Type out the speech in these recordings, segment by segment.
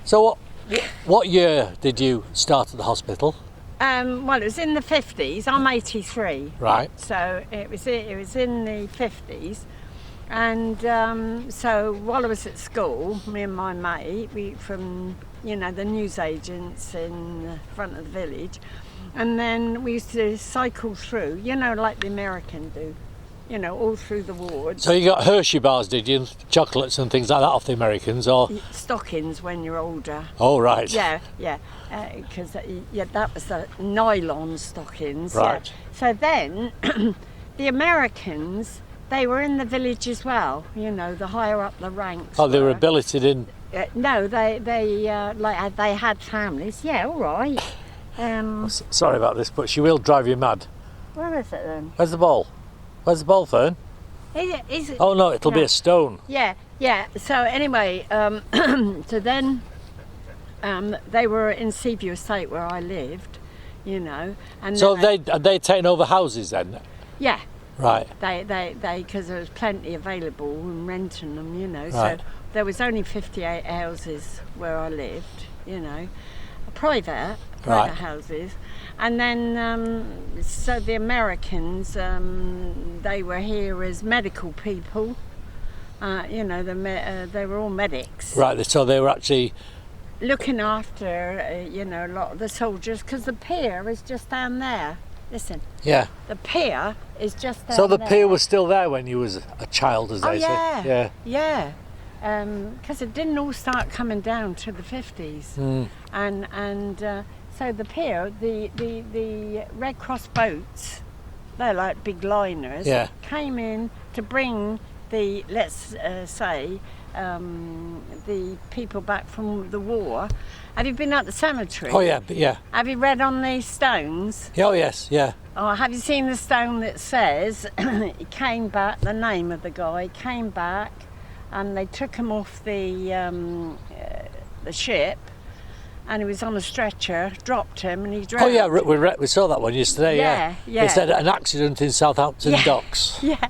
So what year did you start at the hospital? Well, it was in the 50s. I'm 83. Right. So it was in the 50s. And so while I was at school, me and my mate, from the newsagents in the front of the village, and then we used to cycle through, like the American do, all through the wards. So you got Hershey bars, did you? Chocolates and things like that off the Americans, or stockings when you're older. Oh, right. Yeah, because that was the nylon stockings. Right. Yeah. So then, the Americans, they were in the village as well. The higher up the ranks. Oh, they were billeted in. No, they had families. Yeah, all right. Sorry about this, but she will drive you mad. Where is it then? Where's the ball? Where's the ball, Fern? Is it? Oh no, it'll be a stone. Yeah. So anyway, so then they were in Seaview Estate where I lived, and so they taken over houses then? Yeah. Right. They because there was plenty available and renting them, Right. So there was only 58 houses where I lived, private Right. houses. And then, so the Americans, they were here as medical people. They were all medics. Right, so they were actually looking after, a lot of the soldiers, because the pier is just down there. Listen. Yeah. The pier is just down there. So the pier was still there when you was a child, as they yeah. say? Yeah. Because it didn't all start coming down to the 50s. And so the pier, the Red Cross boats, they're like big liners, came in to bring the, let's say, the people back from the war. Have you been at the cemetery? Oh yeah. Have you read on these stones? Oh yes, yeah. Oh, have you seen the stone that says he came back, the name of the guy, came back, and they took him off the ship, and he was on a stretcher, dropped him, and he drowned. Oh yeah, we saw that one yesterday. Yeah. It said an accident in Southampton docks. Yeah.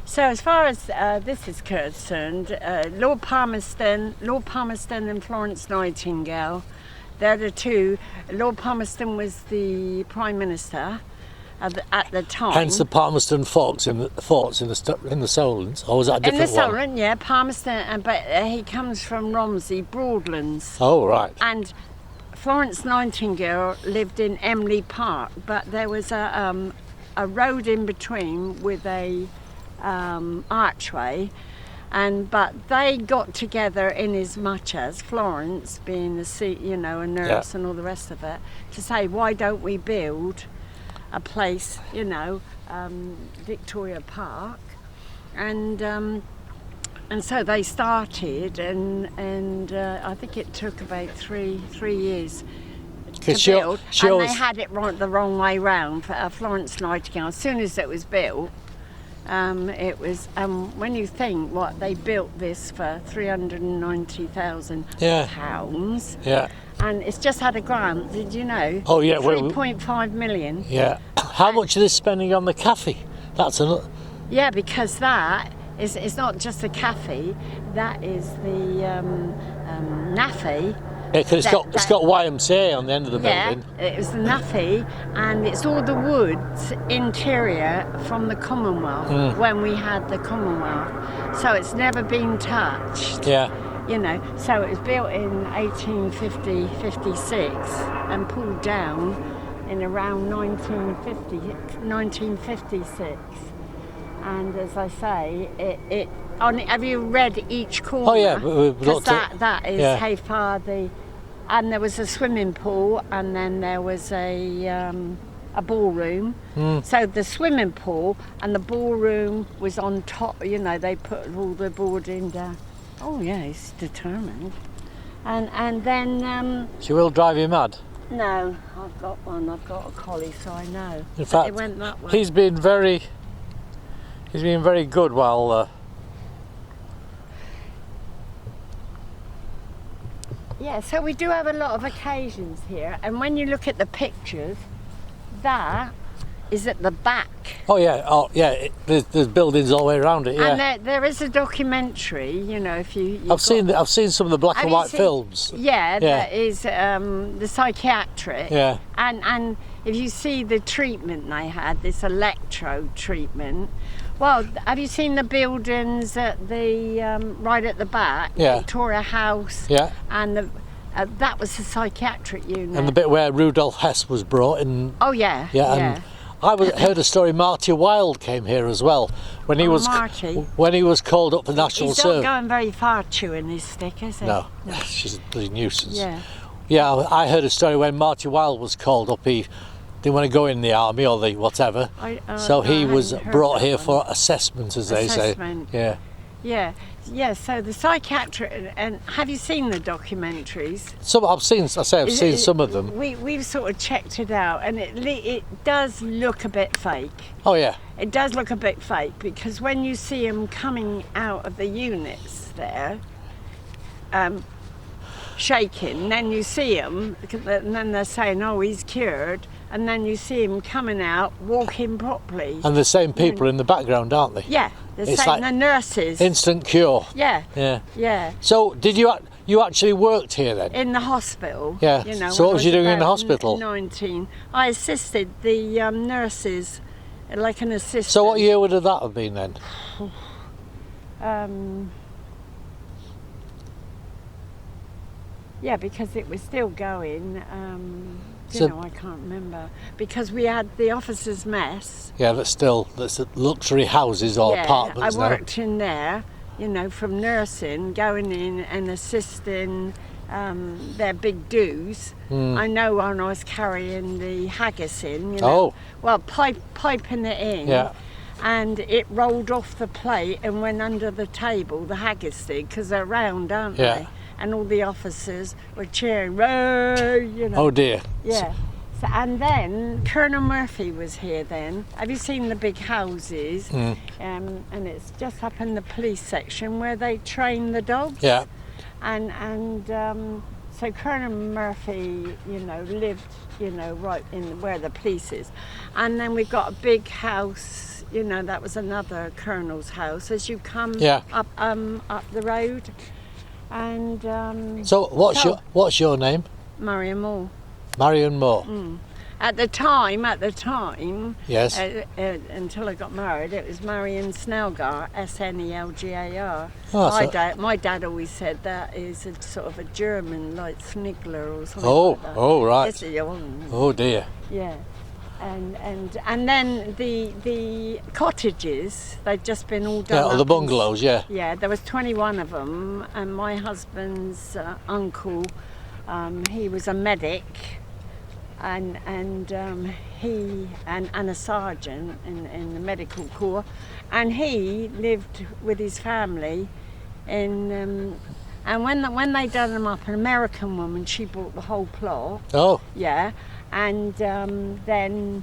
So as far as this is concerned, Lord Palmerston and Florence Nightingale, they're the two. Lord Palmerston was the Prime Minister at the time. Hence the Palmerston forts in the Solent, or was that a different one? In the Solent, yeah, Palmerston, but he comes from Romsey, Broadlands. Oh, right. And Florence Nightingale lived in Emley Park, but there was a road in between with a archway, but they got together in as much as Florence, being a nurse and all the rest of it, to say, why don't we build a place, Victoria Park, and so they started, and I think it took about three years to build, and they had it the wrong way round for Florence Nightingale. As soon as it was built, it was, when you think what they built this for, £390,000. Yeah. And it's just had a grant, did you know? Oh yeah, 3.5 million. Yeah. How much are they spending on the cafe? That's another. Yeah, because that is not just a cafe. That is the NAFI. Yeah, because it's got YMCA on the end of the building. Yeah, it was the NAFI, and it's all the woods interior from the Commonwealth when we had the Commonwealth. So it's never been touched. Yeah. So it was built in 1856 and pulled down in around 1956. And as I say, have you read each corner? Oh yeah, because that is how far and there was a swimming pool, and then there was a ballroom. So the swimming pool and the ballroom was on top. They put all the boarding down. Oh yeah, he's determined. And then she will drive you mad. No, I've got one. I've got a collie, so I know. In fact, it went that way. He's been very good while. Yeah, so we do have a lot of occasions here, and when you look at the pictures, that is at the back. Oh yeah. There's buildings all the way around it. Yeah. And there is a documentary. You know, if I've seen some of the black and white films. Yeah, that is the psychiatric. Yeah. And if you see the treatment they had, this electrode treatment. Well, have you seen the buildings at the right at the back? Yeah. Victoria House. Yeah. And that was the psychiatric unit. And the bit where Rudolf Hess was brought in. Oh yeah. Yeah. And I heard a story. Marty Wilde came here as well when he was called up for national service. He's not going very far chewing his stick, is he? No, she's a bloody nuisance. Yeah. Yeah, I heard a story when Marty Wilde was called up. He didn't want to go in the army or the whatever, so he was brought here for assessment, as they say. Yeah. Yeah. Yeah. So the psychiatric, and have you seen the documentaries? Some I've seen. I've seen some of them. We've sort of checked it out, and it does look a bit fake. Oh yeah. It does look a bit fake because when you see them coming out of the units there, shaking, then you see him, and then they're saying, "Oh, he's cured." And then you see him coming out, walking properly. And the same people in the background, aren't they? Yeah, It's same, like the nurses. Instant cure. Yeah. Yeah. Yeah. So did you actually worked here then? In the hospital. Yeah. You know, So what was you doing in the about hospital? 19. I assisted the nurses, like an assistant. So what year would that have been then? Yeah, because it was still going. So- I can't remember because we had the officers' mess. Yeah, that's luxury houses or apartments I worked in there, from nursing, going in and assisting their big do's. I know when I was carrying the haggis in, piping it in. Yeah. And it rolled off the plate and went under the table, the haggis did, because they're round, aren't they? And all the officers were cheering, "Ray!" Oh dear. Yeah. So, and then Colonel Murphy was here then. Have you seen the big houses? And it's just up in the police section where they train the dogs. Yeah. And so Colonel Murphy, lived, right in where the police is. And then we've got a big house, that was another colonel's house as you come up the road. And so what's your name? Marion Moore. Marion Moore. At the time, yes. Until I got married, it was Marion Snelgar, Snelgar. Oh, My dad always said that is a sort of a German, like Snigler or something. Oh, right. Oh dear. Yeah. And then the cottages, they'd just been all done. Yeah, the bungalows, yeah. Yeah, there was 21 of them, and my husband's uncle, he was a medic, and he and a sergeant in the medical corps, and he lived with his family in. And when they done them up, an American woman, she bought the whole plot. Oh. Yeah. And then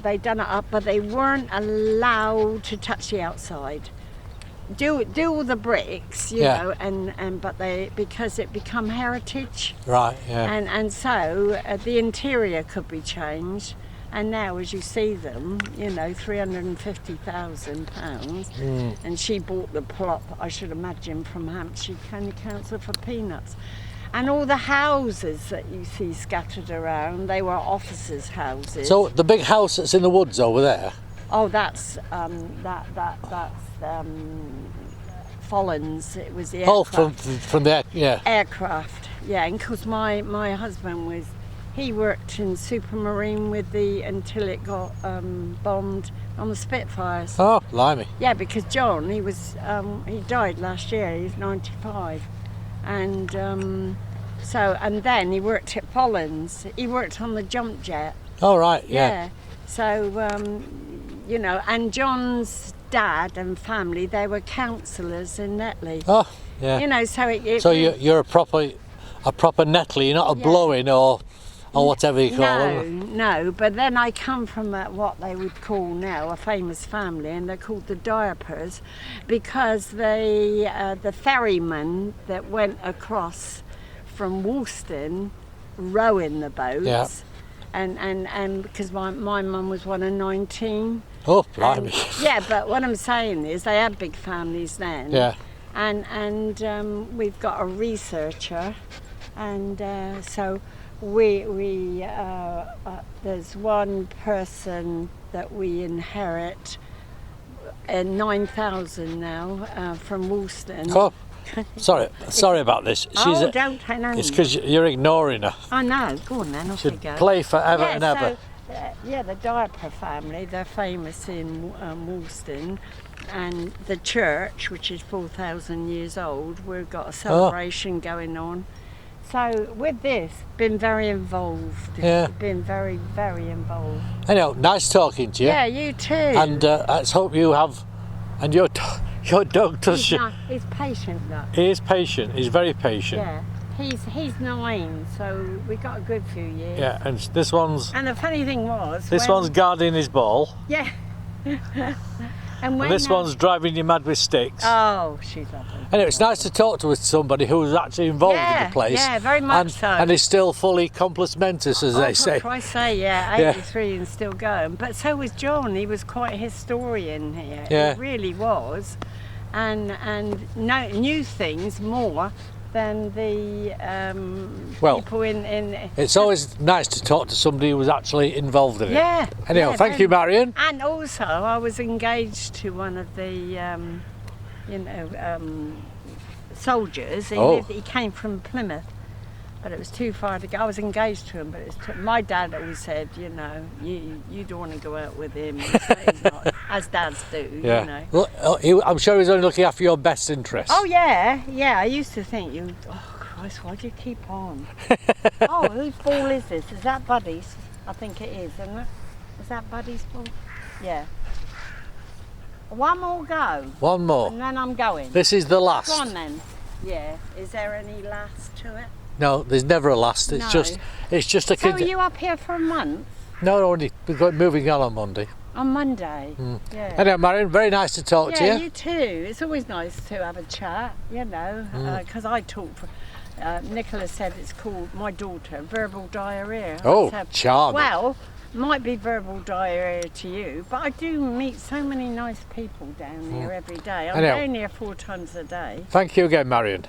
they done it up, but they weren't allowed to touch the outside. Do all the bricks, but because it become heritage. Right. Yeah. And so the interior could be changed. And now, as you see them, £350,000, and she bought the plot, I should imagine, from Hampshire County Council for peanuts. And all the houses that you see scattered around, they were officers' houses. So the big house that's in the woods over there? Oh, that's Follins. It was the aircraft. Oh, from there, yeah. Aircraft, yeah. And because my husband he worked in Supermarine until it got bombed on the Spitfires. Oh, blimey. Yeah, because John, he died last year. He's 95. And and then he worked at Follins. He worked on the jump jet. Oh, right, yeah. So, and John's dad and family, they were councillors in Netley. Oh, yeah. So you're a proper Netley, you're not a blow-in or whatever you call them. No, but then I come from what they would call now a famous family, and they're called the Diapers, because the ferryman that went across from Woolston rowing the boats, and because my mum was one of 19. Oh, blimey. Yeah, but what I'm saying is they had big families then. Yeah. And we've got a researcher, and so we there's one person that we inherit, 9,000 now from Woolston. Oh, sorry about this. Don't take no. It's because you're ignoring her. I know. Go on then. Off you go. Play forever and ever. The Diaper family. They're famous in Woolston, and the church, which is 4,000 years old. We've got a celebration going on. So with this, been very involved. Yeah. Been very, very involved. Anyhow, nice talking to you. Yeah, you too. And let's hope you have. And your dog does. He's patient though. He is patient. He's very patient. Yeah. He's 9, so we got a good few years. Yeah, and this one's. And the funny thing was. This one's guarding his ball. Yeah. And this one's driving you mad with sticks. Oh, she's lovely. Anyway, it's nice to talk to somebody who's actually involved in the place. Yeah, very much so. And is still fully compos mentis, as they say. I say, yeah, 83 and still going. But so was John. He was quite a historian here. Yeah. He really was. And knew things more than the people in. It's always nice to talk to somebody who was actually involved in it. Yeah. Anyhow, thank you, Marion. And also, I was engaged to one of the, soldiers. He came from Plymouth, but it was too far to go. I was engaged to him, but my dad always said, you don't want to go out with him. He's not, as dads do, Yeah. Well, I'm sure he's only looking after your best interests. Oh yeah. I used to think oh Christ, why do you keep on? Oh, whose ball is this? Is that Buddy's? I think it is, isn't it? Is that Buddy's ball? Yeah. One more go. One more. And then I'm going. This is the last. Go on then. Yeah. Is there any last to it? No, there's never a last. It's just a. So are you up here for a month? No, only we're moving on Monday. On Monday. Yeah. Anyway, Marion, very nice to talk to you. Yeah, you too. It's always nice to have a chat, because I talk. Nicola said it's called, my daughter, verbal diarrhea. Oh, charming. Well, might be verbal diarrhea to you, but I do meet so many nice people down here every day. I'm down here 4 times a day. Thank you again, Marion.